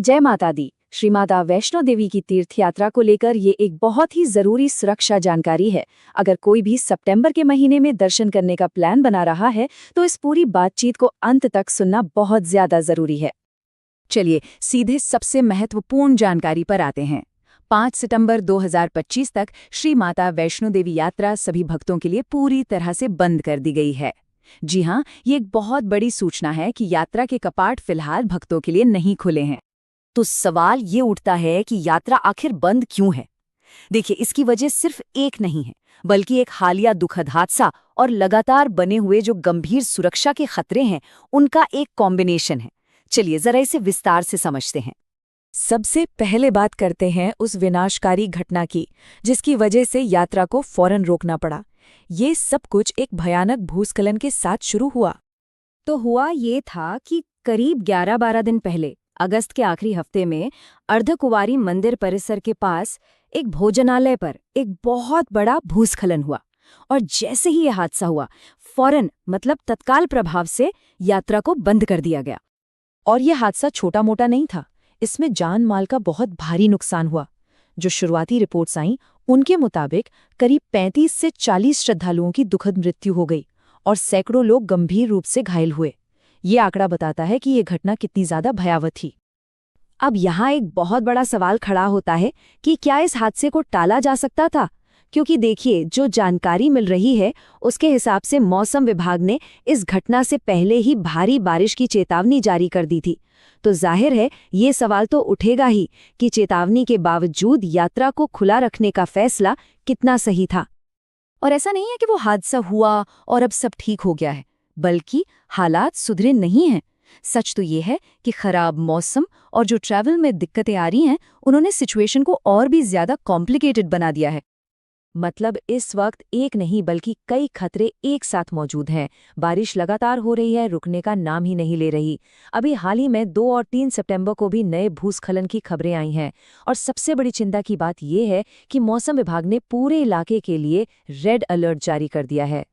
जय माता दी। श्री माता वैष्णो देवी की तीर्थ यात्रा को लेकर ये एक बहुत ही जरूरी सुरक्षा जानकारी है। अगर कोई भी सितंबर के महीने में दर्शन करने का प्लान बना रहा है तो इस पूरी बातचीत को अंत तक सुनना बहुत ज्यादा जरूरी है। चलिए सीधे सबसे महत्वपूर्ण जानकारी पर आते हैं। 5 सितंबर 2025 तक श्री माता वैष्णो देवी यात्रा सभी भक्तों के लिए पूरी तरह से बंद कर दी गई है। जी हाँ, ये एक बहुत बड़ी सूचना है कि यात्रा के कपाट फिलहाल भक्तों के लिए नहीं खुले हैं। तो सवाल ये उठता है कि यात्रा आखिर बंद क्यों है। देखिए, इसकी वजह सिर्फ एक नहीं है, बल्कि एक हालिया दुखद हादसा और लगातार बने हुए जो गंभीर सुरक्षा के खतरे हैं, उनका एक कॉम्बिनेशन है। चलिए जरा इसे विस्तार से समझते हैं। सबसे पहले बात करते हैं उस विनाशकारी घटना की, जिसकी वजह से यात्रा को फौरन रोकना पड़ा। ये सब कुछ एक भयानक भूस्खलन के साथ शुरू हुआ। तो हुआ ये था कि करीब 11-12 दिन पहले अगस्त के आखिरी हफ्ते में अर्धकुंवारी मंदिर परिसर के पास एक भोजनालय पर एक बहुत बड़ा भूस्खलन हुआ। और जैसे ही यह हादसा हुआ, फौरन मतलब तत्काल प्रभाव से यात्रा को बंद कर दिया गया। और यह हादसा छोटा मोटा नहीं था, इसमें जान माल का बहुत भारी नुकसान हुआ। जो शुरुआती रिपोर्ट्स आईं, उनके मुताबिक करीब 35 से 40 श्रद्धालुओं की दुखद मृत्यु हो गई और सैकड़ों लोग गंभीर रूप से घायल हुए। ये आंकड़ा बताता है कि ये घटना कितनी ज्यादा भयावह थी। अब यहाँ एक बहुत बड़ा सवाल खड़ा होता है कि क्या इस हादसे को टाला जा सकता था? क्योंकि देखिए, जो जानकारी मिल रही है उसके हिसाब से मौसम विभाग ने इस घटना से पहले ही भारी बारिश की चेतावनी जारी कर दी थी। तो जाहिर है ये सवाल तो उठेगा ही कि चेतावनी के बावजूद यात्रा को खुला रखने का फैसला कितना सही था। और ऐसा नहीं है कि वो हादसा हुआ और अब सब ठीक हो गया है, बल्कि हालात सुधरे नहीं हैं। सच तो ये है कि खराब मौसम और जो ट्रैवल में दिक्कतें आ रही हैं, उन्होंने सिचुएशन को और भी ज्यादा कॉम्प्लिकेटेड बना दिया है। मतलब इस वक्त एक नहीं बल्कि कई खतरे एक साथ मौजूद हैं। बारिश लगातार हो रही है, रुकने का नाम ही नहीं ले रही। अभी हाल ही में 2 और 3 सितंबर को भी नए भूस्खलन की खबरें आई हैं। और सबसे बड़ी चिंता की बात यह है कि मौसम विभाग ने पूरे इलाके के लिए रेड अलर्ट जारी कर दिया है।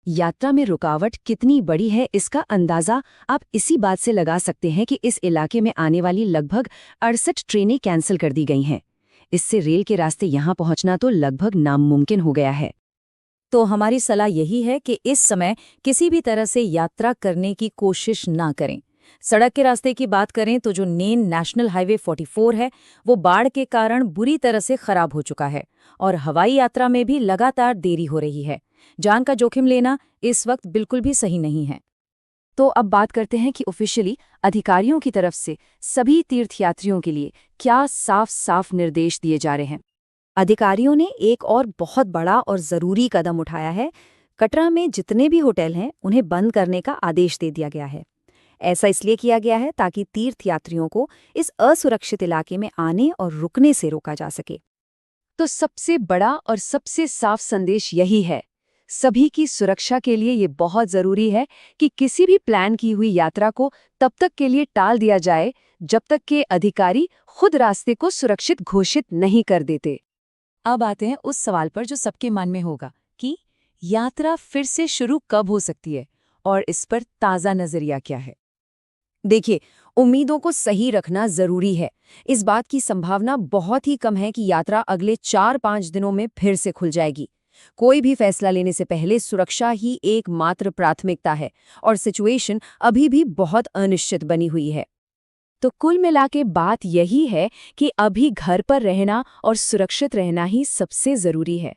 यात्रा में रुकावट कितनी बड़ी है, इसका अंदाजा आप इसी बात से लगा सकते हैं कि इस इलाके में आने वाली लगभग 68 ट्रेनें कैंसिल कर दी गई हैं। इससे रेल के रास्ते यहां पहुंचना तो लगभग नामुमकिन हो गया है। तो हमारी सलाह यही है कि इस समय किसी भी तरह से यात्रा करने की कोशिश ना करें। सड़क के रास्ते की बात करें तो जो नेशनल हाईवे 44 है, वो बाढ़ के कारण बुरी तरह से खराब हो चुका है और हवाई यात्रा में भी लगातार देरी हो रही है। जान का जोखिम लेना इस वक्त बिल्कुल भी सही नहीं है। तो अब बात करते हैं कि ऑफिशियली अधिकारियों की तरफ से सभी तीर्थयात्रियों के लिए क्या साफ निर्देश दिए जा रहे हैं। अधिकारियों ने एक और बहुत बड़ा और ज़रूरी कदम उठाया है। कटरा में जितने भी होटल हैं, उन्हें बंद करने का आदेश दे दिया गया है। ऐसा इसलिए किया गया है ताकि तीर्थयात्रियों को इस असुरक्षित इलाके में आने और रुकने से रोका जा सके। तो सबसे बड़ा और सबसे साफ संदेश यही है, सभी की सुरक्षा के लिए ये बहुत जरूरी है कि किसी भी प्लान की हुई यात्रा को तब तक के लिए टाल दिया जाए जब तक के अधिकारी खुद रास्ते को सुरक्षित घोषित नहीं कर देते। अब आते हैं उस सवाल पर जो सबके मन में होगा कि यात्रा फिर से शुरू कब हो सकती है और इस पर ताज़ा नजरिया क्या है। देखिए, उम्मीदों को सही रखना जरूरी है। इस बात की संभावना बहुत ही कम है कि यात्रा अगले 4-5 दिनों में फिर से खुल जाएगी। कोई भी फैसला लेने से पहले सुरक्षा ही एकमात्र प्राथमिकता है और सिचुएशन अभी भी बहुत अनिश्चित बनी हुई है। तो कुल मिला के बात यही है कि अभी घर पर रहना और सुरक्षित रहना ही सबसे जरूरी है।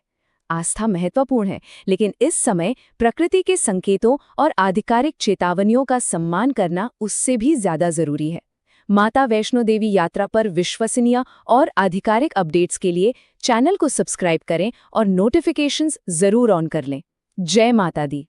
आस्था महत्वपूर्ण है, लेकिन इस समय प्रकृति के संकेतों और आधिकारिक चेतावनियों का सम्मान करना उससे भी ज्यादा जरूरी है। माता वैष्णो देवी यात्रा पर विश्वसनीय और आधिकारिक अपडेट्स के लिए चैनल को सब्सक्राइब करें और नोटिफिकेशंस जरूर ऑन कर लें। जय माता दी।